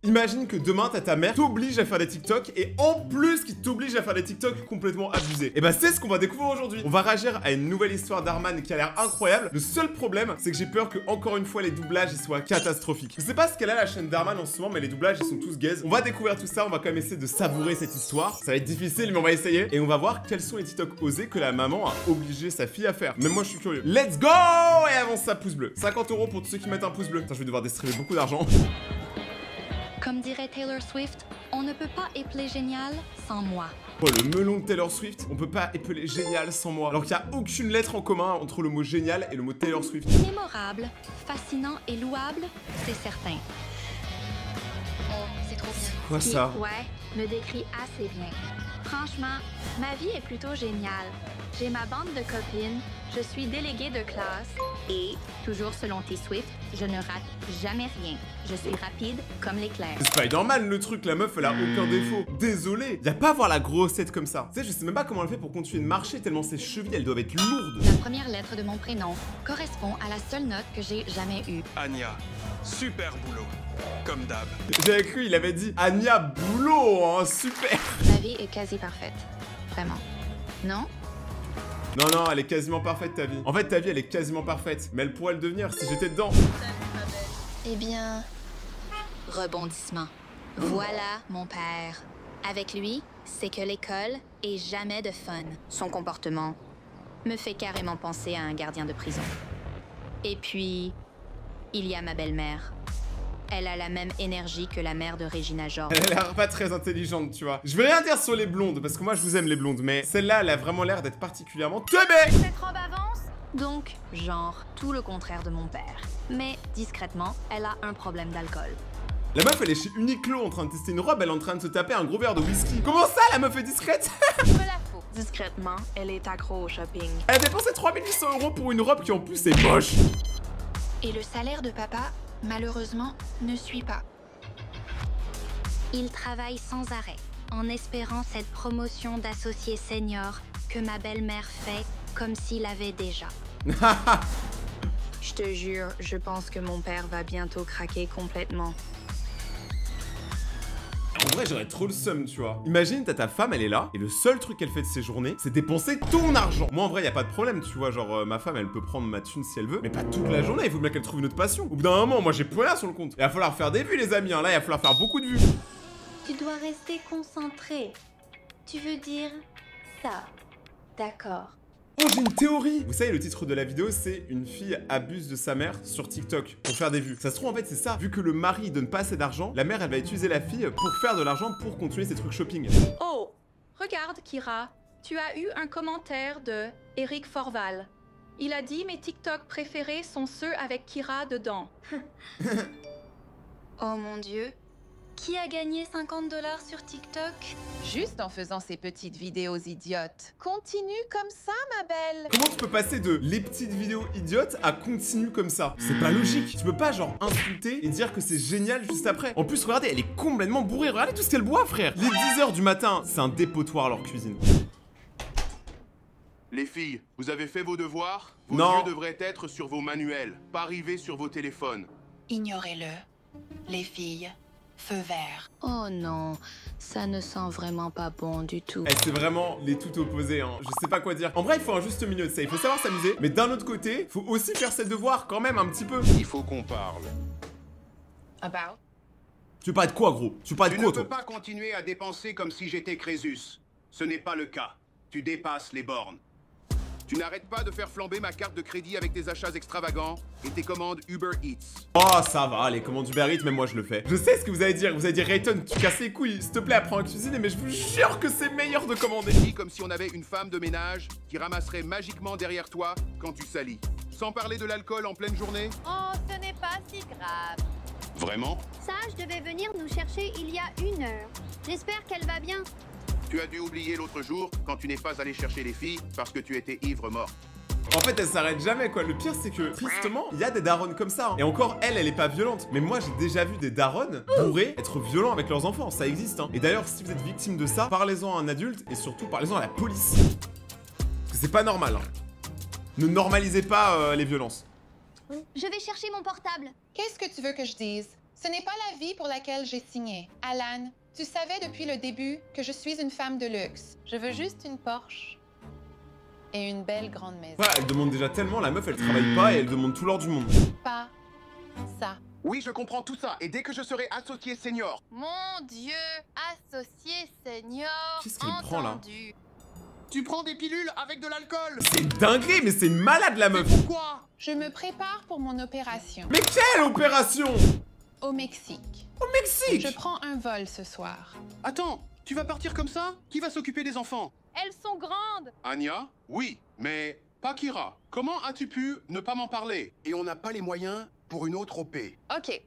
Imagine que demain, t'as ta mère t'oblige à faire des TikTok et en plus qui t'oblige à faire des TikTok complètement abusés. Et bah c'est ce qu'on va découvrir aujourd'hui. On va réagir à une nouvelle histoire d'Arman qui a l'air incroyable. Le seul problème, c'est que j'ai peur que encore une fois les doublages ils soient catastrophiques. Je sais pas ce qu'elle a la chaîne d'Arman en ce moment, mais les doublages ils sont tous gaze. On va découvrir tout ça, on va quand même essayer de savourer cette histoire. Ça va être difficile, mais on va essayer. Et on va voir quels sont les TikTok osés que la maman a obligé sa fille à faire. Même moi je suis curieux. Let's go! Et avant ça, pouce bleu. 50 € pour tous ceux qui mettent un pouce bleu. Putain, je vais devoir distribuer beaucoup d'argent. Comme dirait Taylor Swift, on ne peut pas épeler génial sans moi. Oh, le melon de Taylor Swift, on peut pas épeler génial sans moi. Alors qu'il n'y a aucune lettre en commun entre le mot génial et le mot Taylor Swift. Mémorable, fascinant et louable, c'est certain. Oh, c'est trop bien. Quoi ça? Ouais, me décrit assez bien. Franchement, ma vie est plutôt géniale. J'ai ma bande de copines, je suis déléguée de classe et, toujours selon T-Swift, je ne rate jamais rien. Je suis rapide comme l'éclair. C'est Spider-Man le truc, la meuf elle a aucun défaut. Désolé, y a pas à voir la grossette comme ça. Tu sais, je sais même pas comment elle fait pour continuer de marcher tellement ses chevilles elles doivent être lourdes. La première lettre de mon prénom correspond à la seule note que j'ai jamais eue. Anya, super boulot, comme d'hab. J'avais cru, il avait dit Anya boulot, hein, super. Ma vie est quasi parfaite. Vraiment. Non? Non, non, elle est quasiment parfaite ta vie. En fait, ta vie elle est quasiment parfaite, mais elle pourrait le devenir si j'étais dedans. Eh bien... Rebondissement. Voilà mon père. Avec lui, c'est que l'école est jamais de fun. Son comportement me fait carrément penser à un gardien de prison. Et puis, il y a ma belle-mère. Elle a la même énergie que la mère de Regina George. Elle a l'air pas très intelligente, tu vois. Je vais rien dire sur les blondes, parce que moi je vous aime les blondes, mais celle-là, elle a vraiment l'air d'être particulièrement teubée. Cette robe avance? Donc, genre, tout le contraire de mon père. Mais, discrètement, elle a un problème d'alcool. La meuf, elle est chez Uniqlo en train de tester une robe, elle est en train de se taper un gros verre de whisky. Comment ça, la meuf est discrète? Je me la fous. Discrètement, elle est accro au shopping. Elle a dépensé 3800 € pour une robe qui en plus est moche. Et le salaire de papa, malheureusement, ne suit pas. Il travaille sans arrêt, en espérant cette promotion d'associé senior que ma belle-mère fait comme s'il avait déjà. Je te jure, je pense que mon père va bientôt craquer complètement. En vrai, j'aurais trop le seum, tu vois. Imagine, t'as ta femme, elle est là, et le seul truc qu'elle fait de ses journées, c'est dépenser ton argent. Moi, en vrai, y a pas de problème, tu vois. Genre, ma femme, elle peut prendre ma thune si elle veut, mais pas toute la journée. Il faut bien qu'elle trouve une autre passion. Au bout d'un moment, moi, j'ai plus rien sur le compte. Il va falloir faire des vues, les amis. Hein. Là, il va falloir faire beaucoup de vues. Tu dois rester concentré. Tu veux dire ça. D'accord. Oh, j'ai une théorie. Vous savez, le titre de la vidéo, c'est une fille abuse de sa mère sur TikTok pour faire des vues. Ça se trouve, en fait, c'est ça. Vu que le mari donne pas assez d'argent, la mère, elle va utiliser la fille pour faire de l'argent pour continuer ses trucs shopping. Oh, regarde, Kira. Tu as eu un commentaire de Eric Forval. Il a dit mes TikTok préférés sont ceux avec Kira dedans. Oh mon Dieu. Qui a gagné 50 $ sur TikTok? Juste en faisant ces petites vidéos idiotes. Continue comme ça, ma belle. Comment tu peux passer de les petites vidéos idiotes à continue comme ça? C'est pas logique. Tu peux pas genre insulter et dire que c'est génial juste après. En plus, regardez, elle est complètement bourrée. Regardez tout ce qu'elle boit, frère. Les 10 h du matin, c'est un dépotoir leur cuisine. Les filles, vous avez fait vos devoirs? Vos Non. yeux devraient être sur vos manuels, pas rivés sur vos téléphones. Ignorez-le. Les filles, feu vert. Oh non, ça ne sent vraiment pas bon du tout. Eh, c'est vraiment les tout opposés, hein. Je sais pas quoi dire. En vrai, il faut un juste milieu de ça. Il faut savoir s'amuser. Mais d'un autre côté, faut aussi faire ses devoirs quand même un petit peu. Il faut qu'on parle. About? Tu veux pas être quoi, gros? Tu veux pas être Tu ne quoi, peux toi? pas continuer à dépenser comme si j'étais Crésus. Ce n'est pas le cas. Tu dépasses les bornes. Tu n'arrêtes pas de faire flamber ma carte de crédit avec tes achats extravagants et tes commandes Uber Eats. Oh, ça va, les commandes Uber Eats, même moi je le fais. Je sais ce que vous allez dire. Vous allez dire, Rayton, tu casses les couilles. S'il te plaît, apprends à cuisiner, mais je vous jure que c'est meilleur de commander. Comme si on avait une femme de ménage qui ramasserait magiquement derrière toi quand tu salis. Sans parler de l'alcool en pleine journée. Oh, ce n'est pas si grave. Vraiment? Sage devait venir nous chercher il y a 1 heure. J'espère qu'elle va bien. Tu as dû oublier l'autre jour quand tu n'es pas allé chercher les filles parce que tu étais ivre mort. En fait, elle s'arrête jamais, quoi. Le pire, c'est que, tristement, il y a des daronnes comme ça. Hein. Et encore, elle est pas violente. Mais moi, j'ai déjà vu des daronnes bourrées être violents avec leurs enfants. Ça existe, hein. Et d'ailleurs, si vous êtes victime de ça, parlez-en à un adulte et surtout, parlez-en à la police. Parce que c'est pas normal, hein. Ne normalisez pas les violences. Je vais chercher mon portable. Qu'est-ce que tu veux que je dise? Ce n'est pas la vie pour laquelle j'ai signé. Alan, tu savais depuis le début que je suis une femme de luxe. Je veux juste une Porsche et une belle grande maison. Voilà, elle demande déjà tellement, la meuf elle travaille pas et elle demande tout l'or du monde. Pas ça. Oui, je comprends tout ça. Et dès que je serai associé senior... Mon Dieu, associé senior. Qu'est-ce qu'il prend là? Tu prends des pilules avec de l'alcool. C'est une dinguerie, mais c'est une malade la meuf. Pourquoi? Je me prépare pour mon opération. Mais quelle opération? Au Mexique. Au Mexique? Je prends un vol ce soir. Attends, tu vas partir comme ça? Qui va s'occuper des enfants? Elles sont grandes. Anya? Oui, mais pas Kira. Comment as-tu pu ne pas m'en parler? Et on n'a pas les moyens pour une autre OP. OK.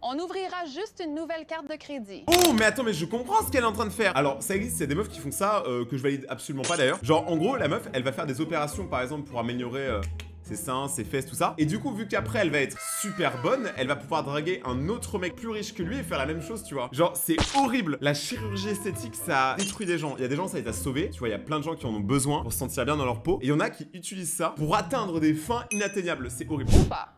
On ouvrira juste une nouvelle carte de crédit. Oh, mais attends, mais je comprends ce qu'elle est en train de faire. Alors, ça existe, c'est des meufs qui font ça, que je valide absolument pas d'ailleurs. Genre, en gros, la meuf, elle va faire des opérations, par exemple, pour améliorer ses seins, ses fesses, tout ça. Et du coup, vu qu'après, elle va être super bonne, elle va pouvoir draguer un autre mec plus riche que lui et faire la même chose, tu vois. Genre, c'est horrible. La chirurgie esthétique, ça détruit des gens. Il y a des gens, ça les a sauvés. Tu vois, il y a plein de gens qui en ont besoin pour se sentir bien dans leur peau. Et il y en a qui utilisent ça pour atteindre des fins inatteignables. C'est horrible. Ou pas.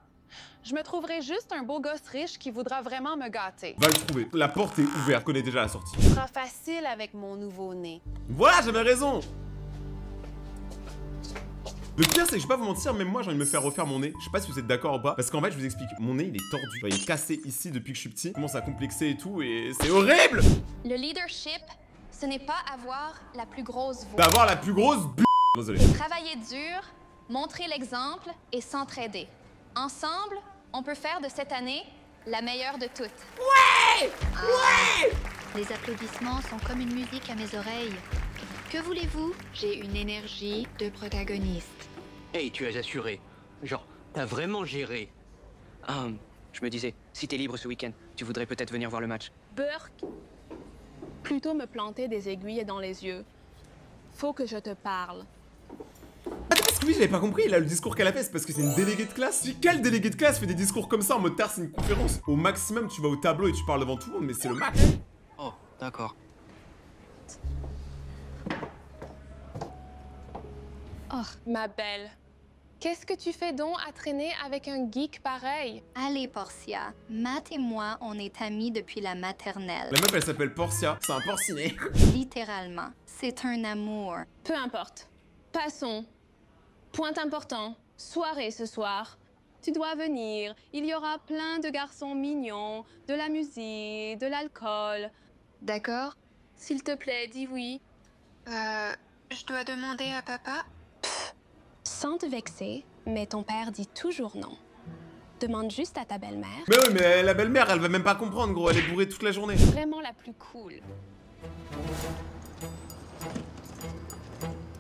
Je me trouverai juste un beau gosse riche qui voudra vraiment me gâter. Va le trouver. La porte est ouverte. Je connais déjà la sortie. Ce sera facile avec mon nouveau-né. Voilà, j'avais raison. Le pire, c'est que je vais pas vous mentir, même moi j'ai envie de me faire refaire mon nez. Je sais pas si vous êtes d'accord ou pas. Parce qu'en fait, je vous explique, mon nez il est tordu. Il est cassé ici depuis que je suis petit. Il commence à complexer et tout, et c'est horrible. Le leadership, ce n'est pas avoir la plus grosse voix. D'avoir la plus grosse b. Désolé. Travailler dur, montrer l'exemple et s'entraider. Ensemble, on peut faire de cette année la meilleure de toutes. Ouais! Ouais! Les applaudissements sont comme une musique à mes oreilles. Que voulez-vous? J'ai une énergie de protagoniste. Hey, tu as assuré. Genre, t'as vraiment géré. Je me disais, si t'es libre ce week-end, tu voudrais peut-être venir voir le match. Burke, plutôt me planter des aiguilles dans les yeux. Faut que je te parle. Attends, parce que oui, j'avais pas compris, là, le discours qu'elle a fait, c'est parce que c'est une déléguée de classe. Quel délégué de classe fait des discours comme ça en mode tard, c'est une conférence? Au maximum, tu vas au tableau et tu parles devant tout le monde, mais c'est le max. Oh, d'accord. Oh, ma belle. Qu'est-ce que tu fais donc à traîner avec un geek pareil? Allez, Portia. Matt et moi, on est amis depuis la maternelle. La meuf, elle s'appelle Portia. C'est un porcinet. Littéralement. C'est un amour. Peu importe. Passons. Point important. Soirée ce soir. Tu dois venir. Il y aura plein de garçons mignons, de la musique, de l'alcool. D'accord? S'il te plaît, dis oui. Je dois demander à papa? Sans te vexer, mais ton père dit toujours non. Demande juste à ta belle-mère. Mais oui, mais la belle-mère, elle va même pas comprendre, gros. Elle est bourrée toute la journée. Vraiment la plus cool.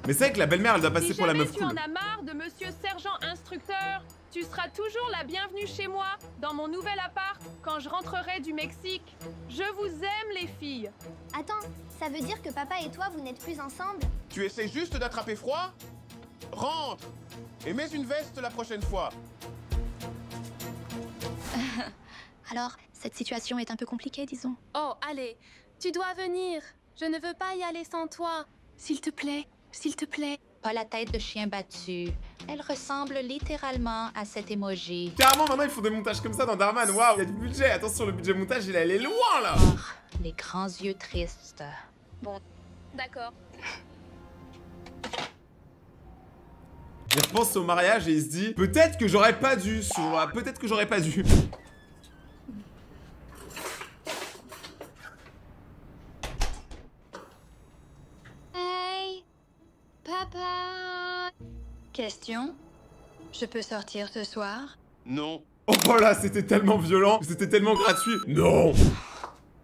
Mais c'est vrai que la belle-mère, elle doit passer pour la meuf Si cool. jamais tu en as marre de monsieur sergent instructeur, tu seras toujours la bienvenue chez moi, dans mon nouvel appart, quand je rentrerai du Mexique. Je vous aime, les filles. Attends, ça veut dire que papa et toi, vous n'êtes plus ensemble? Tu essaies juste d'attraper froid? Rentre! Et mets une veste la prochaine fois. Alors, cette situation est un peu compliquée, disons. Oh, allez, tu dois venir. Je ne veux pas y aller sans toi. S'il te plaît, s'il te plaît. Pas la tête de chien battu. Elle ressemble littéralement à cet emoji. Carrément, maintenant, ils font des montages comme ça dans Darman. Waouh, il y a du budget. Attention, le budget montage, il est allé loin, là. Oh, les grands yeux tristes. Bon, d'accord. Il repense au mariage et il se dit peut-être que j'aurais pas dû, peut-être que j'aurais pas dû. Hey, papa. Question? Je peux sortir ce soir? Non. Oh là, c'était tellement violent, c'était tellement gratuit. Non.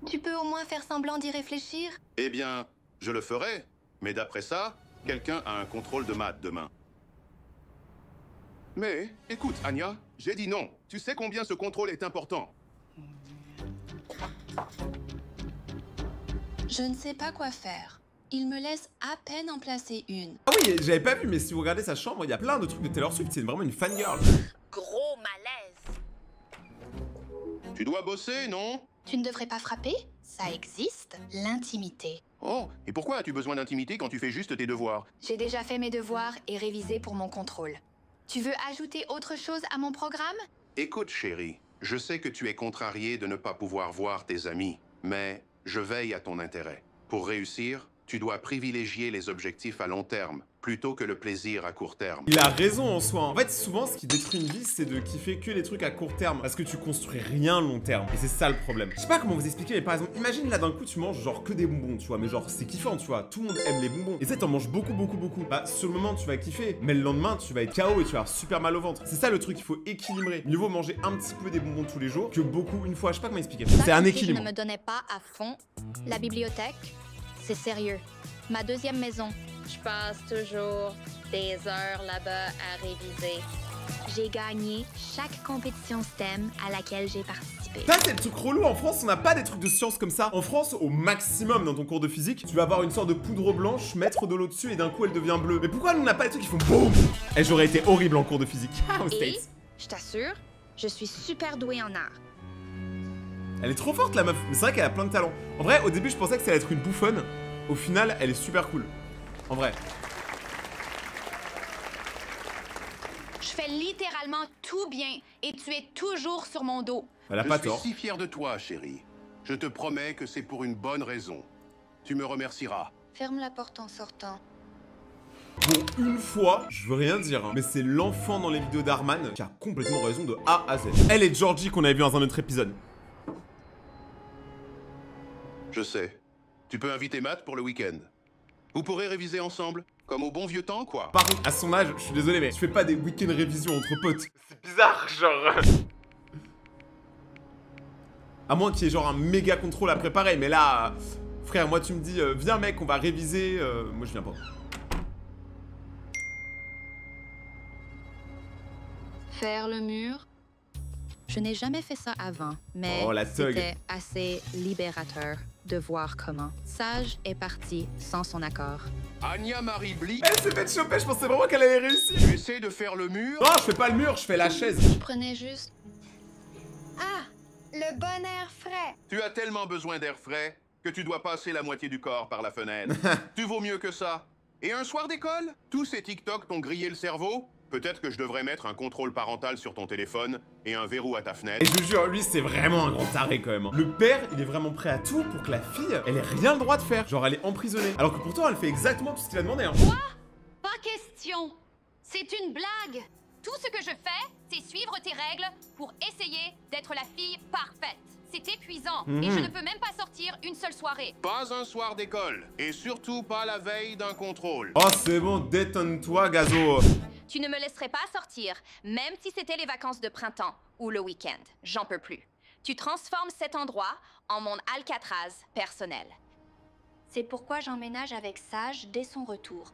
Tu peux au moins faire semblant d'y réfléchir? Eh bien, je le ferai. Mais d'après ça, quelqu'un a un contrôle de maths demain. Mais, écoute, Anya, j'ai dit non. Tu sais combien ce contrôle est important. Je ne sais pas quoi faire. Il me laisse à peine en placer une. Ah oui, j'avais pas vu, mais si vous regardez sa chambre, il y a plein de trucs de Taylor Swift, c'est vraiment une fangirl. Gros malaise. Tu dois bosser, non? Tu ne devrais pas frapper? Ça existe, l'intimité. Oh, et pourquoi as-tu besoin d'intimité quand tu fais juste tes devoirs? J'ai déjà fait mes devoirs et révisé pour mon contrôle. Tu veux ajouter autre chose à mon programme? Écoute, chérie, Je sais que tu es contrarié de ne pas pouvoir voir tes amis, mais je veille à ton intérêt. Pour réussir, tu dois privilégier les objectifs à long terme, plutôt que le plaisir à court terme. Il a raison en soi. En fait, souvent, ce qui détruit une vie, c'est de kiffer que les trucs à court terme. Parce que tu construis rien long terme. Et c'est ça le problème. Je sais pas comment vous expliquer, mais par exemple, imagine là d'un coup, tu manges genre que des bonbons, tu vois. Mais genre, c'est kiffant, tu vois. Tout le monde aime les bonbons. Et tu sais, t'en manges beaucoup. Bah, sur le moment, tu vas kiffer. Mais le lendemain, tu vas être KO et tu vas avoir super mal au ventre. C'est ça le truc, il faut équilibrer. Mieux vaut manger un petit peu des bonbons tous les jours que beaucoup une fois. Je sais pas comment expliquer. C'est un équilibre. Je ne me donnais pas à fond. La bibliothèque, c'est sérieux. Ma deuxième maison. Je passe toujours des heures là-bas à réviser. J'ai gagné chaque compétition STEM à laquelle j'ai participé. Ça, c'est le truc relou. En France, on n'a pas des trucs de science comme ça. En France, au maximum, dans ton cours de physique, tu vas avoir une sorte de poudre blanche, mettre de l'eau dessus et d'un coup, elle devient bleue. Mais pourquoi nous, on n'a pas des trucs qui font BOUM? Et j'aurais été horrible en cours de physique. Aux States. Je t'assure, je suis super douée en art. Elle est trop forte, la meuf. Mais c'est vrai qu'elle a plein de talent. En vrai, au début, je pensais que ça allait être une bouffonne. Au final, elle est super cool. En vrai. Je fais littéralement tout bien et tu es toujours sur mon dos. Elle a pas Je tort. suis si fier de toi, chérie. Je te promets que c'est pour une bonne raison. Tu me remercieras. Ferme la porte en sortant. Pour une fois, je veux rien dire, hein, mais c'est l'enfant dans les vidéos d'Arman qui a complètement raison de A à Z. Elle et Georgie qu'on avait vu dans un autre épisode. Je sais. Tu peux inviter Matt pour le week-end. Vous pourrez réviser ensemble, comme au bon vieux temps, quoi. Par contre, à son âge, je suis désolé, mais tu fais pas des week-end révisions entre potes. C'est bizarre, genre... À moins qu'il y ait genre un méga contrôle à préparer, mais là... Frère, moi tu me dis, viens mec, on va réviser, moi je viens pas. Faire le mur. Je n'ai jamais fait ça avant, mais Oh, la thug. c'était assez libérateur de voir comment. Sage est parti sans son accord. Anya Marie Bly. Elle s'est fait choper, je pensais vraiment qu'elle allait réussir. Tu essaies de faire le mur? Non, je fais pas le mur, je fais la chaise. Je prenais juste... Ah, le bon air frais. Tu as tellement besoin d'air frais que tu dois passer la moitié du corps par la fenêtre. Tu vaux mieux que ça. Et un soir d'école? Tous ces TikTok t'ont grillé le cerveau? Peut-être que je devrais mettre un contrôle parental sur ton téléphone et un verrou à ta fenêtre. Et je vous jure, lui, c'est vraiment un grand taré quand même. Le père, il est vraiment prêt à tout pour que la fille, elle ait rien le droit de faire. Genre, elle est emprisonnée. Alors que pourtant, elle fait exactement tout ce qu'il a demandé. Hein. Quoi? Pas question. C'est une blague. Tout ce que je fais, c'est suivre tes règles pour essayer d'être la fille parfaite. C'est épuisant et je ne peux même pas sortir une seule soirée. Pas un soir d'école. Et surtout pas la veille d'un contrôle. Oh, c'est bon, détonne-toi, gazo. Tu ne me laisserais pas sortir, même si c'était les vacances de printemps ou le week-end. J'en peux plus. Tu transformes cet endroit en mon Alcatraz personnel. C'est pourquoi j'emménage avec Sage dès son retour.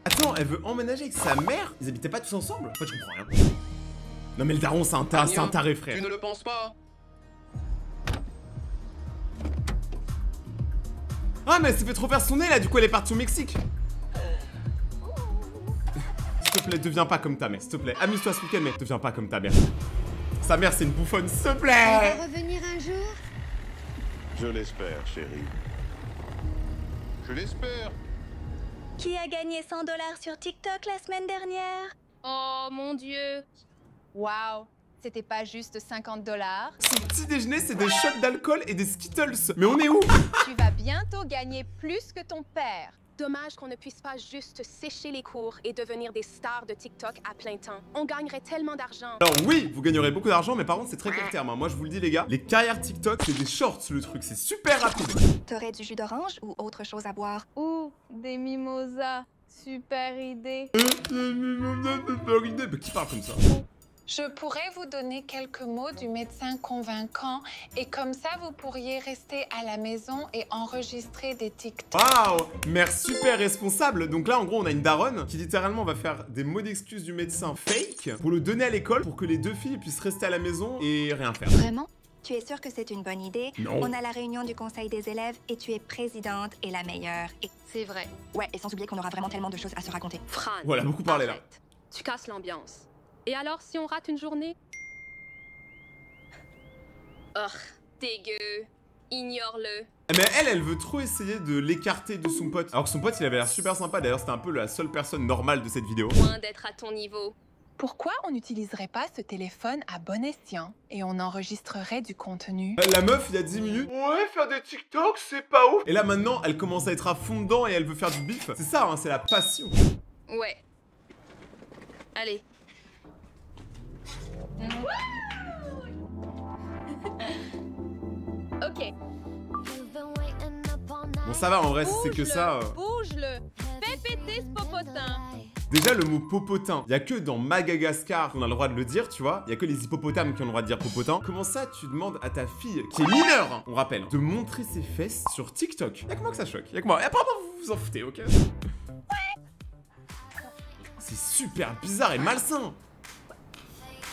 Attends, elle veut emménager avec sa mère? Ils habitaient pas tous ensemble? En fait, je comprends rien. Non mais le daron, c'est un taré, frère. Tu ne le penses pas? Ah, mais elle s'est fait trop faire son nez, là, du coup, elle est partie au Mexique. S'il te plaît, deviens pas comme ta mère, s'il te plaît. Amuse-toi ce week-end, mais deviens pas comme ta mère. Sa mère, c'est une bouffonne, s'il te Elle plaît. va revenir un jour. Je l'espère, chérie. Je l'espère. Qui a gagné 100 $ sur TikTok la semaine dernière? Oh mon Dieu. Wow, c'était pas juste 50 $. Son petit déjeuner, c'est des shots d'alcool et des Skittles. Mais on est où? Tu vas bientôt gagner plus que ton père. Dommage qu'on ne puisse pas juste sécher les cours et devenir des stars de TikTok à plein temps. On gagnerait tellement d'argent. Alors oui, vous gagnerez beaucoup d'argent, mais par contre, c'est très court terme. Hein. Moi, je vous le dis, les gars, les carrières TikTok, c'est des shorts, le truc. C'est super rapide. T'aurais du jus d'orange ou autre chose à boire? Ouh, des mimosas. Super idée. Mais qui parle comme ça? Je pourrais vous donner quelques mots du médecin convaincant et comme ça, vous pourriez rester à la maison et enregistrer des TikTok. Waouh, mère super responsable. Donc là, en gros, on a une daronne qui littéralement va faire des mots d'excuses du médecin fake pour le donner à l'école pour que les deux filles puissent rester à la maison et rien faire. Vraiment? Tu es sûre que c'est une bonne idée? Non. On a la réunion du conseil des élèves et tu es présidente et la meilleure. Et... C'est vrai. Ouais, et sans oublier qu'on aura vraiment tellement de choses à se raconter. Fran. Voilà, beaucoup parlé là. arrête. Tu casses l'ambiance. Et alors, si on rate une journée? Oh, dégueu. Ignore-le. Mais elle veut trop essayer de l'écarter de son pote. Alors que son pote, il avait l'air super sympa. D'ailleurs, c'était un peu la seule personne normale de cette vidéo. Loin d'être à ton niveau. Pourquoi on n'utiliserait pas ce téléphone à bon escient et on enregistrerait du contenu? La meuf, il y a 10 minutes. Ouais, faire des TikTok, c'est pas ouf. Et là, maintenant, elle commence à être à fond dedans et elle veut faire du bif. C'est ça, hein, c'est la passion. Ouais. Allez. Ok. Bon, ça va, en vrai, si c'est que ça... Bouge-le. Fais péter ce popotin. Déjà, le mot popotin, il y a que dans Madagascar qu'on a le droit de le dire, tu vois. Il y a que les hippopotames qui ont le droit de dire popotin. Comment ça, tu demandes à ta fille, qui est mineure, hein, on rappelle, de montrer ses fesses sur TikTok? Y'a que moi que ça choque, y'a que moi. Et apparemment, vous vous en foutez, ok? C'est super bizarre et malsain.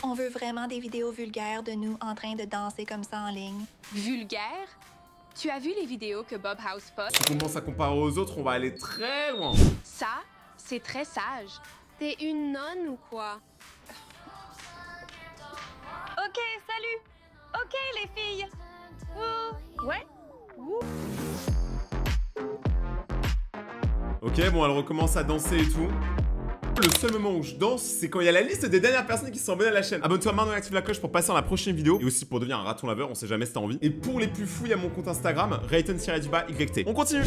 On veut vraiment des vidéos vulgaires de nous en train de danser comme ça en ligne. Vulgaire? Tu as vu les vidéos que Bob House poste? Si on commence à comparer aux autres, on va aller très loin. Ça, c'est très sage. T'es une nonne ou quoi? Ok, salut! Ok, les filles! Ouais? Ok, bon, elle recommence à danser et tout. Le seul moment où je danse, c'est quand il y a la liste des dernières personnes qui sont abonnées à la chaîne. Abonne-toi maintenant et active la cloche pour passer à la prochaine vidéo. Et aussi pour devenir un raton laveur, on sait jamais si t'as envie. Et pour les plus fous, il y a mon compte Instagram, Rayton-YT. On continue.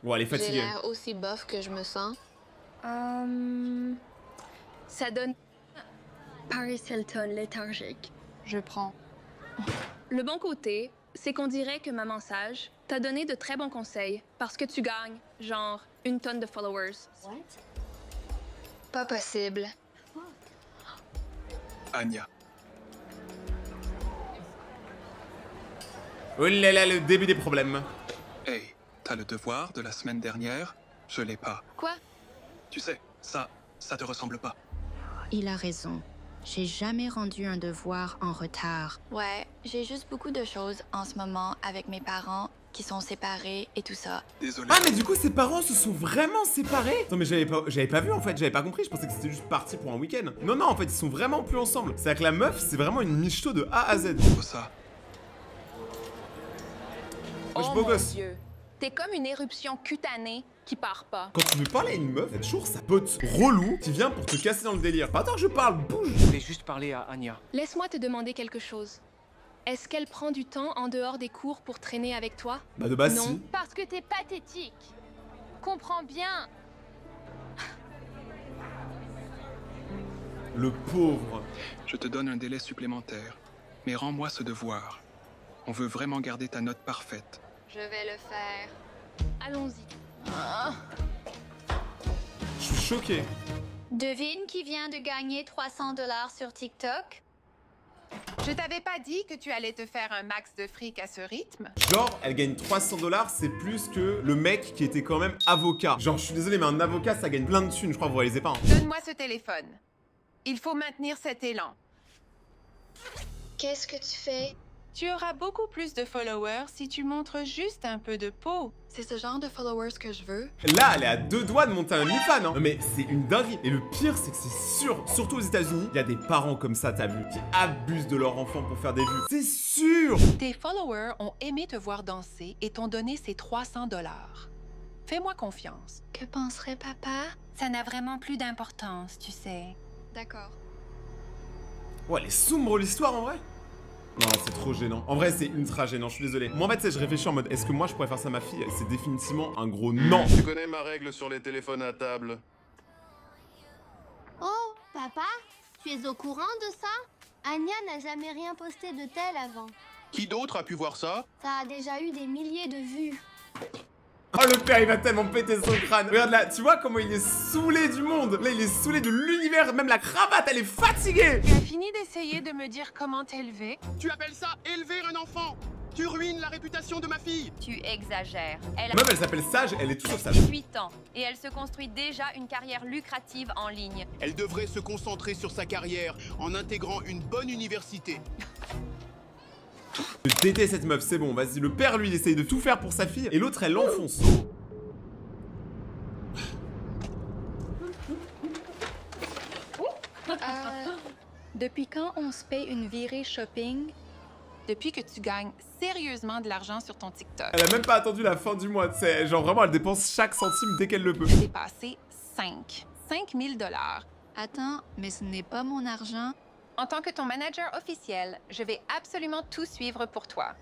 Bon, elle est fatiguée. J'ai l'air aussi bof que je me sens. Ça donne... Paris Hilton léthargique. Je prends. Le bon côté, c'est qu'on dirait que Maman Sage t'a donné de très bons conseils parce que tu gagnes, genre, une tonne de followers. Pas possible. Anya. Oh là là, le début des problèmes. Hey, t'as le devoir de la semaine dernière? Je l'ai pas. Quoi? Tu sais, ça te ressemble pas. Il a raison. J'ai jamais rendu un devoir en retard. Ouais, j'ai juste beaucoup de choses en ce moment avec mes parents qui sont séparés et tout ça. Désolé. Ah, mais du coup, ses parents se sont vraiment séparés? Non, mais j'avais pas vu en fait, j'avais pas compris. Je pensais que c'était juste parti pour un week-end. Non, non, en fait, ils sont vraiment plus ensemble. C'est-à-dire que la meuf, c'est vraiment une michto de A à Z. Ça. Wesh, Oh beau mon gosse. Dieu, t'es comme une éruption cutanée qui part pas. Quand tu veux parler à une meuf, t'as toujours sa pote relou qui vient pour te casser dans le délire. Pas tant que je parle, bouge. Je voulais juste parler à Anya. Laisse-moi te demander quelque chose. Est-ce qu'elle prend du temps en dehors des cours pour traîner avec toi? Bah de base, Non. si. Parce que t'es pathétique. Comprends bien. Le pauvre. Je te donne un délai supplémentaire, mais rends-moi ce devoir. On veut vraiment garder ta note parfaite. Je vais le faire. Allons-y. Je suis choqué. Devine qui vient de gagner 300 $ sur TikTok? Je t'avais pas dit que tu allais te faire un max de fric à ce rythme? Genre, elle gagne 300 $, c'est plus que le mec qui était quand même avocat. Genre, je suis désolé, mais un avocat, ça gagne plein de thunes, je crois, vous réalisez pas. Hein. Donne-moi ce téléphone. Il faut maintenir cet élan. Qu'est-ce que tu fais? Tu auras beaucoup plus de followers si tu montres juste un peu de peau. C'est ce genre de followers que je veux. Là, elle est à 2 doigts de monter un OnlyFans, hein. Non mais c'est une dinguerie. Et le pire, c'est que c'est sûr, surtout aux États-Unis, il y a des parents comme ça, t'as vu, qui abusent de leur enfant pour faire des vues. C'est sûr. Tes followers ont aimé te voir danser et t'ont donné ces 300 $. Fais-moi confiance. Que penserait papa? Ça n'a vraiment plus d'importance, tu sais. D'accord. Ouais, elle est sombre l'histoire en vrai. Non, c'est trop gênant. En vrai, c'est ultra gênant, je suis désolé. Moi, en fait, je réfléchis en mode, est-ce que moi, je pourrais faire ça à ma fille? C'est définitivement un gros non. Tu connais ma règle sur les téléphones à table. Oh, papa, tu es au courant de ça? Anya n'a jamais rien posté de tel avant. Qui d'autre a pu voir ça? Ça a déjà eu des milliers de vues. Oh, le père, il va tellement péter son crâne. Regarde là, tu vois comment il est saoulé du monde. Là, il est saoulé de l'univers. Même la cravate, elle est fatiguée. Tu as fini d'essayer de me dire comment t'élever? Tu appelles ça élever un enfant? Tu ruines la réputation de ma fille. Tu exagères. Elle La meuf, elle s'appelle Sage, elle est toujours sage. 18 ans et elle se construit déjà une carrière lucrative en ligne. Elle devrait se concentrer sur sa carrière en intégrant une bonne université. Je déteste cette meuf, c'est bon, vas-y. Le père, lui, il essaye de tout faire pour sa fille. Et l'autre, elle l'enfonce. Depuis quand on se paye une virée shopping? Depuis que tu gagnes sérieusement de l'argent sur ton TikTok. Elle a même pas attendu la fin du mois, tu sais. Genre, vraiment, elle dépense chaque centime dès qu'elle le peut. J'ai passé 5 5 000 $. Attends, mais ce n'est pas mon argent. En tant que ton manager officiel, je vais absolument tout suivre pour toi.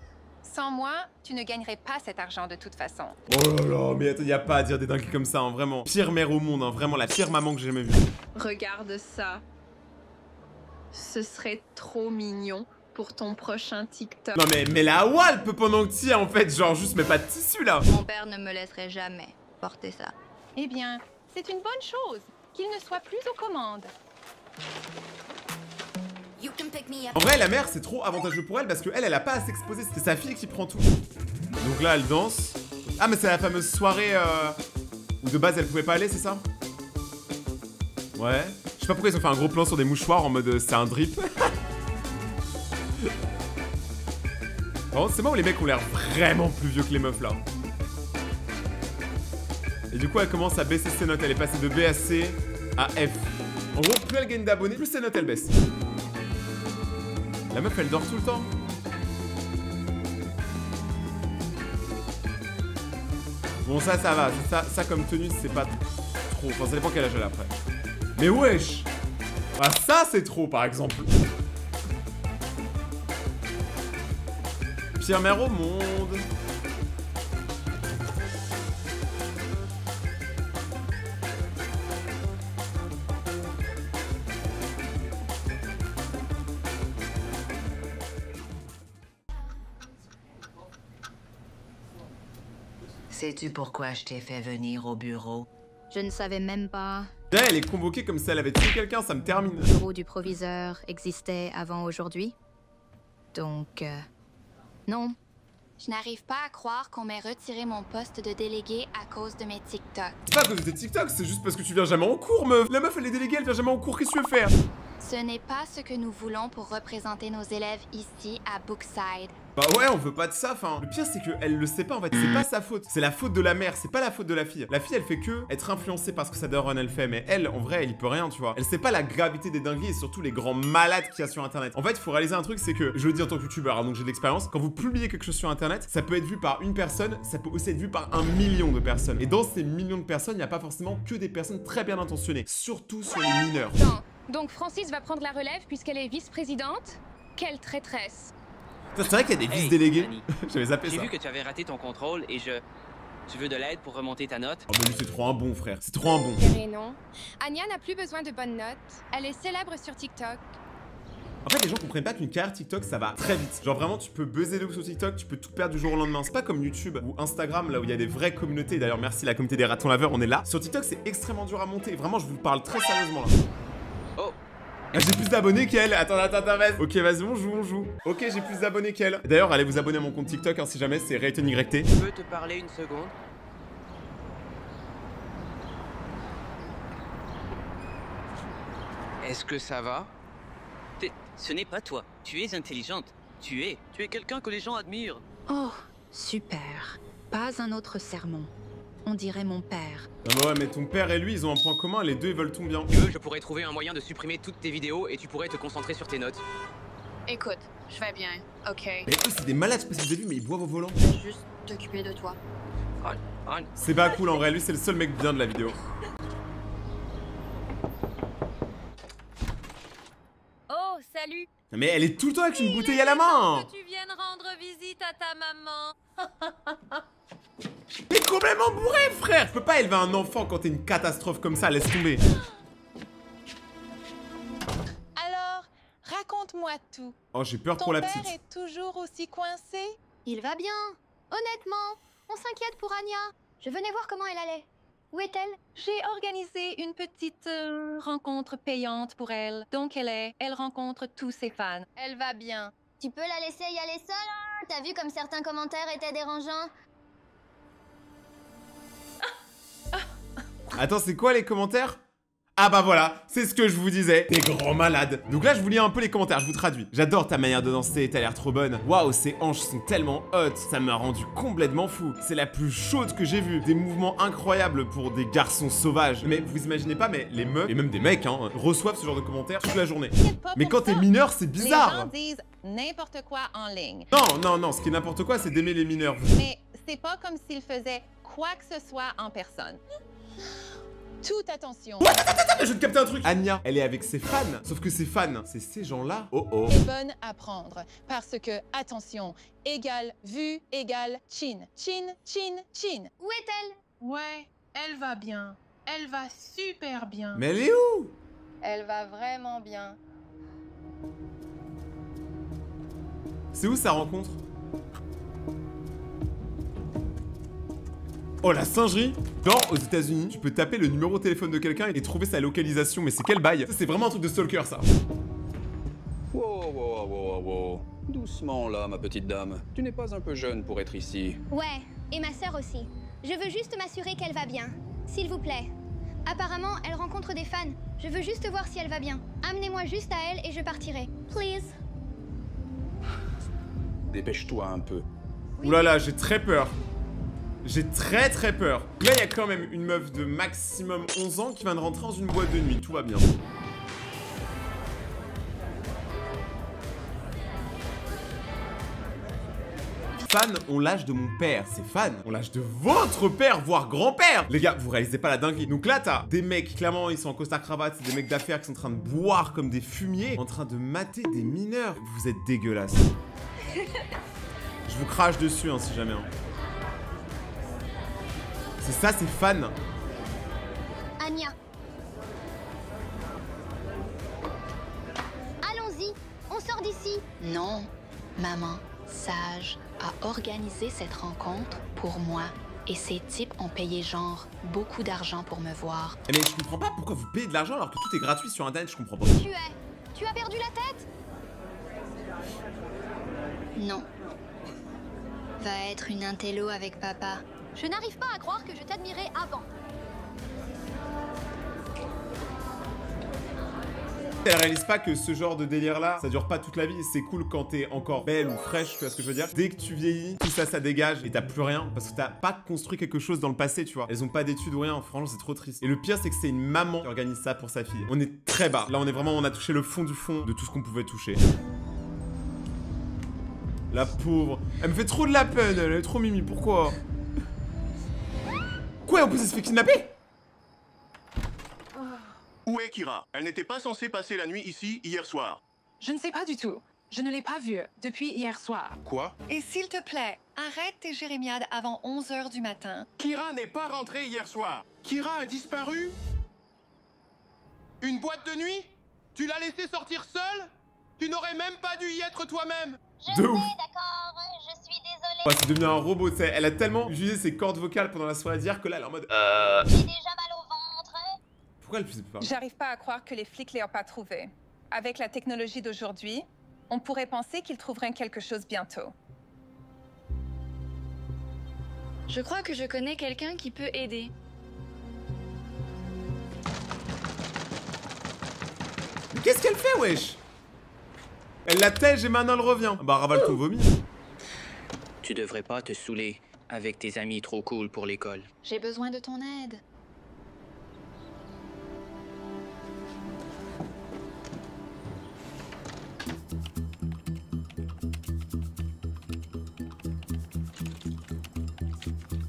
Sans moi, tu ne gagnerais pas cet argent de toute façon. Oh là là, mais attends, y a pas à dire des dingueries comme ça, hein, vraiment. Pire mère au monde, hein, vraiment la pire maman que j'ai jamais vue. Regarde ça. Ce serait trop mignon pour ton prochain TikTok. Non mais la walp pendant que t'y es en fait, genre juste mets pas de tissu là. Mon père ne me laisserait jamais porter ça. Eh bien, c'est une bonne chose qu'il ne soit plus aux commandes. En vrai, la mère, c'est trop avantageux pour elle parce qu'elle, elle a pas à s'exposer. C'est sa fille qui prend tout. Donc là, elle danse. Ah, mais c'est la fameuse soirée où de base, elle pouvait pas aller, c'est ça? Ouais. Je sais pas pourquoi ils ont fait un gros plan sur des mouchoirs en mode c'est un drip. Par contre, c'est moi où les mecs ont l'air vraiment plus vieux que les meufs là. Et du coup, elle commence à baisser ses notes. Elle est passée de B à C à F. En gros, plus elle gagne d'abonnés, plus ses notes elle baisse. La meuf, elle dort tout le temps. Bon, ça va. Ça comme tenue, c'est pas trop. Enfin, ça dépend quel âge elle a après. Mais wesh! Ah, ça, c'est trop, par exemple. Pire mère au monde. Sais-tu pourquoi je t'ai fait venir au bureau? Je ne savais même pas. Là, elle est convoquée comme si elle avait tué quelqu'un, ça me termine. Le bureau du proviseur existait avant aujourd'hui. Donc, non. Je n'arrive pas à croire qu'on m'ait retiré mon poste de délégué à cause de mes TikTok. C'est pas à cause de tes TikTok, c'est juste parce que tu viens jamais en cours, meuf. La meuf, elle est déléguée, elle vient jamais en cours, qu'est-ce que tu veux faire? Ce n'est pas ce que nous voulons pour représenter nos élèves ici à Brookside. Bah ouais, on veut pas de ça, enfin. Le pire, c'est qu'elle le sait pas, en fait. C'est pas sa faute. C'est la faute de la mère, c'est pas la faute de la fille. La fille, elle fait que être influencée par ce que sa daronne, elle fait. Mais elle, en vrai, elle y peut rien, tu vois. Elle sait pas la gravité des dingueries et surtout les grands malades qu'il y a sur Internet. En fait, il faut réaliser un truc, c'est que, je le dis en tant que youtubeur, hein, donc j'ai de l'expérience. Quand vous publiez quelque chose sur Internet, ça peut être vu par une personne, ça peut aussi être vu par 1 million de personnes. Et dans ces millions de personnes, il n'y a pas forcément que des personnes très bien intentionnées. Surtout sur les mineurs. Donc Francis va prendre la relève puisqu'elle est vice-présidente? Quelle traîtresse! C'est vrai qu'il y a des vice-délégués. J'avais zappé ça. J'ai vu que tu avais raté ton contrôle et je... Tu veux de l'aide pour remonter ta note? Oh mais lui c'est trop un bon frère, c'est trop un bon. Et non. Anya n'a plus besoin de bonnes notes. Elle est célèbre sur TikTok. En fait, les gens comprennent pas qu'une carrière TikTok, ça va très vite. Genre vraiment, tu peux buzzer de ouf sur TikTok, tu peux tout perdre du jour au lendemain. C'est pas comme YouTube ou Instagram, là où il y a des vraies communautés. D'ailleurs, merci la communauté des ratons laveurs, on est là. Sur TikTok, c'est extrêmement dur à monter. Vraiment, je vous parle très sérieusement là. Oh. Ah, j'ai plus d'abonnés qu'elle. Attends, vas-y. Ok, vas-y, on joue. Ok, j'ai plus d'abonnés qu'elle. D'ailleurs, allez vous abonner à mon compte TikTok, hein, si jamais, c'est RaytonYT. Je peux te parler une seconde? Est-ce que ça va? Ce n'est pas toi. Tu es intelligente. Tu es quelqu'un que les gens admirent. Oh, super. Pas un autre sermon. On dirait mon père. Ah bah ouais, mais ton père et lui, ils ont un point commun, les deux, ils veulent ton bien. Si tu veux, je pourrais trouver un moyen de supprimer toutes tes vidéos et tu pourrais te concentrer sur tes notes. Écoute, je vais bien, ok? Mais eux, c'est des malades, je sais pas si vous avez vu, mais ils boivent au volant. Je vais juste t'occuper de toi. C'est pas cool en vrai, lui, c'est le seul mec bien de la vidéo. Oh, salut! Mais elle est tout le temps avec une bouteille à la main. Que tu viennes rendre visite à ta maman. T'es complètement bourré, frère. Je peux pas élever un enfant quand t'es une catastrophe comme ça, laisse tomber. Alors, raconte-moi tout. Oh, j'ai peur pour la petite. Ton père est toujours aussi coincé? Il va bien. Honnêtement, on s'inquiète pour Anya. Je venais voir comment elle allait. Où est-elle? J'ai organisé une petite rencontre payante pour elle. Donc elle rencontre tous ses fans. Elle va bien. Tu peux la laisser y aller seule? T'as vu comme certains commentaires étaient dérangeants? Attends, c'est quoi les commentaires? Ah bah voilà, c'est ce que je vous disais, t'es grand malade. Donc là, je vous lis un peu les commentaires, je vous traduis. J'adore ta manière de danser, t'as l'air trop bonne. Waouh, ses hanches sont tellement hautes, ça m'a rendu complètement fou. C'est la plus chaude que j'ai vue. Des mouvements incroyables pour des garçons sauvages. Mais vous imaginez pas, mais les meufs, et même des mecs, hein, reçoivent ce genre de commentaires toute la journée. Mais quand t'es mineur, c'est bizarre. Les gens disent n'importe quoi en ligne. Non, ce qui est n'importe quoi, c'est d'aimer les mineurs. Mais c'est pas comme s'ils faisaient quoi que ce soit en personne. toute attention. What? Attends, je viens de capter un truc. Anya, elle est avec ses fans. Sauf que ses fans, c'est ces gens-là. Oh oh. Est bonne à prendre. Parce que, attention, égale vue égale chin. Chin, chin, chin. Où est-elle? Ouais, elle va bien. Elle va super bien. Mais elle est où? Elle va vraiment bien. C'est où sa rencontre? Oh, la singerie! Genre, aux États-Unis, tu peux taper le numéro de téléphone de quelqu'un et trouver sa localisation, mais c'est quel bail? Ça, c'est vraiment un truc de stalker, ça. Wow. Doucement là, ma petite dame. Tu n'es pas un peu jeune pour être ici. Ouais, et ma sœur aussi. Je veux juste m'assurer qu'elle va bien. S'il vous plaît. Apparemment, elle rencontre des fans. Je veux juste voir si elle va bien. Amenez-moi juste à elle et je partirai. Please. Dépêche-toi un peu. Oulala, j'ai très peur. J'ai très peur. Là, il y a quand même une meuf de maximum 11 ans qui vient de rentrer dans une boîte de nuit. Tout va bien. Fans ont l'âge de mon père. Ces fans ont l'âge de votre père, voire grand-père. Les gars, vous réalisez pas la dinguerie. Donc là, t'as des mecs, clairement, ils sont en costard-cravate. C'est des mecs d'affaires qui sont en train de boire comme des fumiers, en train de mater des mineurs. Vous êtes dégueulasses. Je vous crache dessus, hein, si jamais. Hein. C'est ça, c'est fan. Anya. Allons-y, on sort d'ici. Non, maman, sage, a organisé cette rencontre pour moi. Et ces types ont payé genre beaucoup d'argent pour me voir. Mais je comprends pas pourquoi vous payez de l'argent alors que tout est gratuit sur internet, je comprends pas. Tu as perdu la tête? Non. Va être une intello avec papa. Je n'arrive pas à croire que je t'admirais avant. Elle réalise pas que ce genre de délire là, ça dure pas toute la vie. C'est cool quand t'es encore belle ou fraîche, tu vois ce que je veux dire. Dès que tu vieillis, tout ça, ça dégage et t'as plus rien parce que t'as pas construit quelque chose dans le passé, tu vois. Elles ont pas d'études ou rien, franchement, c'est trop triste. Et le pire, c'est que c'est une maman qui organise ça pour sa fille. On est très bas. Là, on a touché le fond du fond de tout ce qu'on pouvait toucher. La pauvre. Elle me fait trop de la peine, elle est trop mimi, pourquoi? Quoi, en plus elle se fait kidnapper? Où est Kira? Elle n'était pas censée passer la nuit ici hier soir. Je ne sais pas du tout. Je ne l'ai pas vue depuis hier soir. Quoi? Et s'il te plaît, arrête tes jérémiades avant 11 h du matin. Kira n'est pas rentrée hier soir. Kira a disparu? Une boîte de nuit? Tu l'as laissée sortir seule? Tu n'aurais même pas dû y être toi-même. De ouf. D'accord, je suis désolée. Ouais, c'est devenu un robot, tu sais. Elle a tellement utilisé ses cordes vocales pendant la soirée d'hier que là, elle est en mode J'ai déjà mal au ventre. Pourquoi elle faisait pas? J'arrive pas à croire que les flics l'aient pas trouvé. Avec la technologie d'aujourd'hui, on pourrait penser qu'ils trouveraient quelque chose bientôt. Je crois que je connais quelqu'un qui peut aider. Mais qu'est-ce qu'elle fait, wesh? Elle la tège et maintenant elle revient. Bah, ravale ton vomi. Tu devrais pas te saouler avec tes amis trop cool pour l'école. J'ai besoin de ton aide.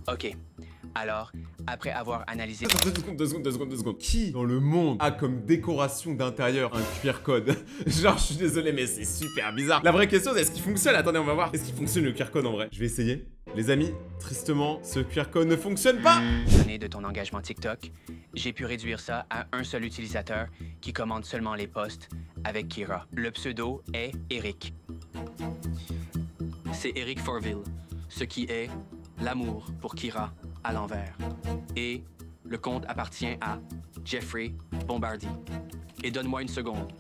Ok. Alors, après avoir analysé... Deux secondes. Qui dans le monde a comme décoration d'intérieur un QR code? Genre, je suis désolé, mais c'est super bizarre. La vraie question, c'est est-ce qu'il fonctionne? Attendez, on va voir. Est-ce qu'il fonctionne le QR code en vrai? Je vais essayer. Les amis, tristement, ce QR code ne fonctionne pas. Donné de ton engagement TikTok, j'ai pu réduire ça à un seul utilisateur qui commande seulement les posts avec Kira. Le pseudo est Eric. C'est Eric Forville, ce qui est l'amour pour Kira à l'envers. Et le compte appartient à Jeffrey Bombardier. Et donne-moi une seconde.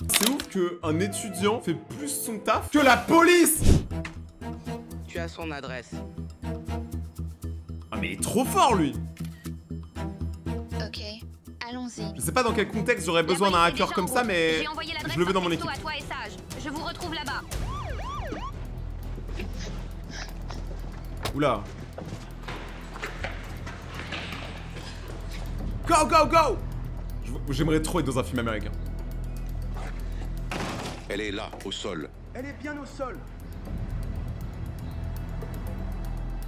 C'est ouf qu'un étudiant fait plus son taf que la police. Tu as son adresse. Ah mais il est trop fort lui. Ok, allons-y. Je sais pas dans quel contexte j'aurais besoin d'un hacker comme ça, mais je le veux dans mon équipe. À toi et Sage. Je vous retrouve là-bas. Oula. Go, go, go! J'aimerais trop être dans un film américain. Elle est là, au sol. Elle est bien au sol.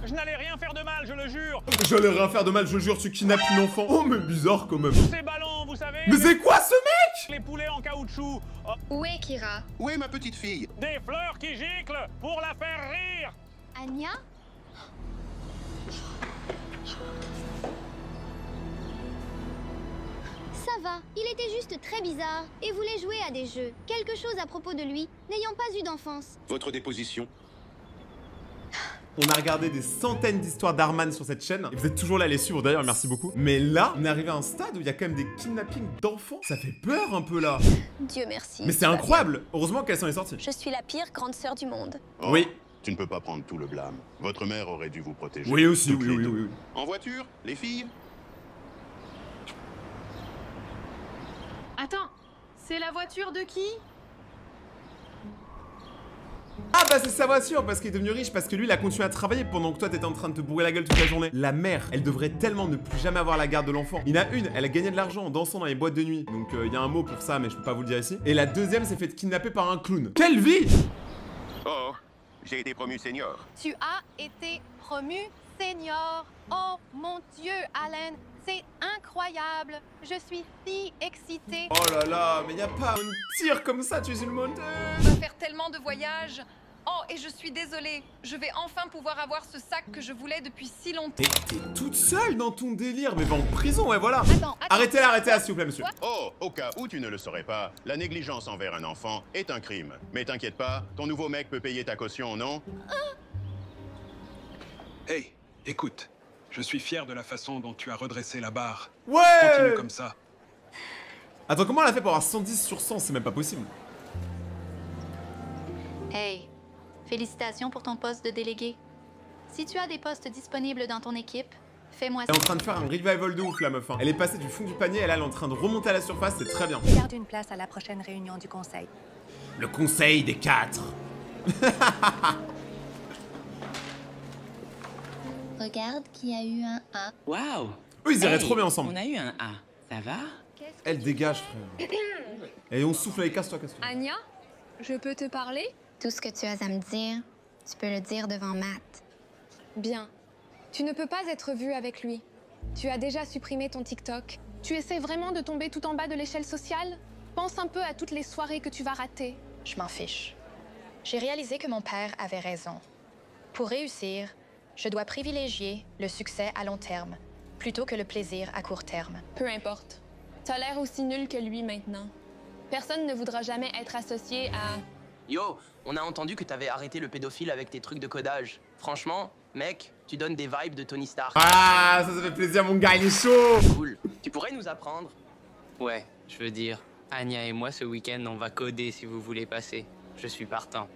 Je n'allais rien faire de mal, je le jure. J'allais rien faire de mal, je jure, tu kidnappes une enfant. Oh, mais bizarre quand même. Ces ballons, vous savez. Mais c'est quoi ce mec? Les poulets en caoutchouc. Oh. Où est Kira? Où est ma petite fille? Des fleurs qui giclent pour la faire rire. Anya? Ça va, il était juste très bizarre et voulait jouer à des jeux. Quelque chose à propos de lui, n'ayant pas eu d'enfance. Votre déposition? On a regardé des centaines d'histoires d'Arman sur cette chaîne. Et vous êtes toujours là à les suivre d'ailleurs, merci beaucoup. Mais là, on est arrivé à un stade où il y a quand même des kidnappings d'enfants. Ça fait peur un peu là. Dieu merci. Mais c'est incroyable. Heureusement qu'elle s'en est sortie. Je suis la pire grande sœur du monde. Oh, oui. Tu ne peux pas prendre tout le blâme. Votre mère aurait dû vous protéger. Oui aussi, oui. En voiture, les filles? Attends, c'est la voiture de qui? Ah bah c'est sa voiture parce qu'il est devenu riche, parce que lui il a continué à travailler pendant que toi t'étais en train de te bourrer la gueule toute la journée. La mère, elle devrait tellement ne plus jamais avoir la garde de l'enfant. Il y en a une, elle a gagné de l'argent en dansant dans les boîtes de nuit. Donc il y a un mot pour ça mais je peux pas vous le dire ici. Et la deuxième s'est fait kidnapper par un clown. Quelle vie! Oh, j'ai été promu senior. Tu as été promu senior. Oh mon Dieu, Alan, c'est incroyable. Je suis si excitée. Oh là là, mais y a pas un tir comme ça, tu es une montagne. On va faire tellement de voyages. Oh, et je suis désolée. Je vais enfin pouvoir avoir ce sac que je voulais depuis si longtemps. T'es toute seule dans ton délire, mais va en prison, ouais voilà. Attends. Arrêtez-la, s'il vous plaît, monsieur. Oh, au cas où tu ne le saurais pas, la négligence envers un enfant est un crime. Mais t'inquiète pas, ton nouveau mec peut payer ta caution, non? Hey, écoute. Je suis fier de la façon dont tu as redressé la barre. Ouais! Continue comme ça. Attends, comment elle a fait pour avoir 110 sur 100? C'est même pas possible. Hey, félicitations pour ton poste de délégué. Si tu as des postes disponibles dans ton équipe, fais-moi ça. Elle est en train de faire un revival de ouf, la meuf. Hein. Elle est passée du fond du panier, elle est en train de remonter à la surface, c'est très bien. Garde une place à la prochaine réunion du conseil. Le conseil des 4. Regarde qui a eu un A. Waouh! Eux, ils iraient trop bien ensemble. On a eu un A. Ça va? Elle dégage, frère. Et on souffle avec casse-toi, casse-toi. Anya, je peux te parler? Tout ce que tu as à me dire, tu peux le dire devant Matt. Bien. Tu ne peux pas être vue avec lui. Tu as déjà supprimé ton TikTok. Tu essaies vraiment de tomber tout en bas de l'échelle sociale? Pense un peu à toutes les soirées que tu vas rater. Je m'en fiche. J'ai réalisé que mon père avait raison. Pour réussir, je dois privilégier le succès à long terme, plutôt que le plaisir à court terme. Peu importe. T'as l'air aussi nul que lui maintenant. Personne ne voudra jamais être associé à... Yo, on a entendu que t'avais arrêté le pédophile avec tes trucs de codage. Franchement, mec, tu donnes des vibes de Tony Stark. Ah, ça fait plaisir, mon gars, il est chaud. Cool. Tu pourrais nous apprendre? Ouais, je veux dire, Anya et moi, ce week-end, on va coder si vous voulez passer. Je suis partant.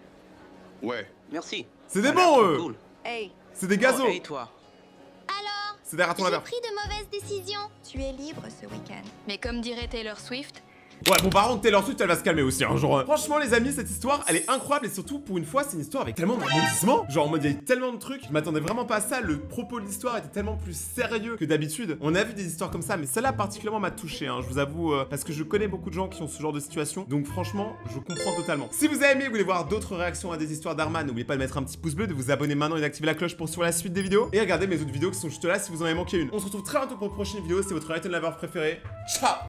Ouais. Merci. C'est des bons, eux. Cool. Hey. C'est des gazos. Et toi? Alors, c'est des ratons j'ai laveurs. pris de mauvaises décisions. Tu es libre ce week-end. Mais comme dirait Taylor Swift, Ouais, bon, par contre, Taylor Swift, elle va se calmer aussi, hein, genre... Franchement, les amis, cette histoire, elle est incroyable, et surtout, pour une fois, c'est une histoire avec tellement de rebondissements. Genre, en mode, il y a eu tellement de trucs, je m'attendais vraiment pas à ça, le propos de l'histoire était tellement plus sérieux que d'habitude. On a vu des histoires comme ça, mais celle-là, particulièrement, m'a touché, hein, je vous avoue, parce que je connais beaucoup de gens qui ont ce genre de situation, donc franchement, je comprends totalement. Si vous avez aimé, vous voulez voir d'autres réactions à des histoires d'Arman, n'oubliez pas de mettre un petit pouce bleu, de vous abonner maintenant et d'activer la cloche pour suivre la suite des vidéos, et regardez mes autres vidéos qui sont juste là si vous en avez manqué une. On se retrouve très bientôt pour une prochaine vidéo, c'est votre Item Lover préféré. Ciao!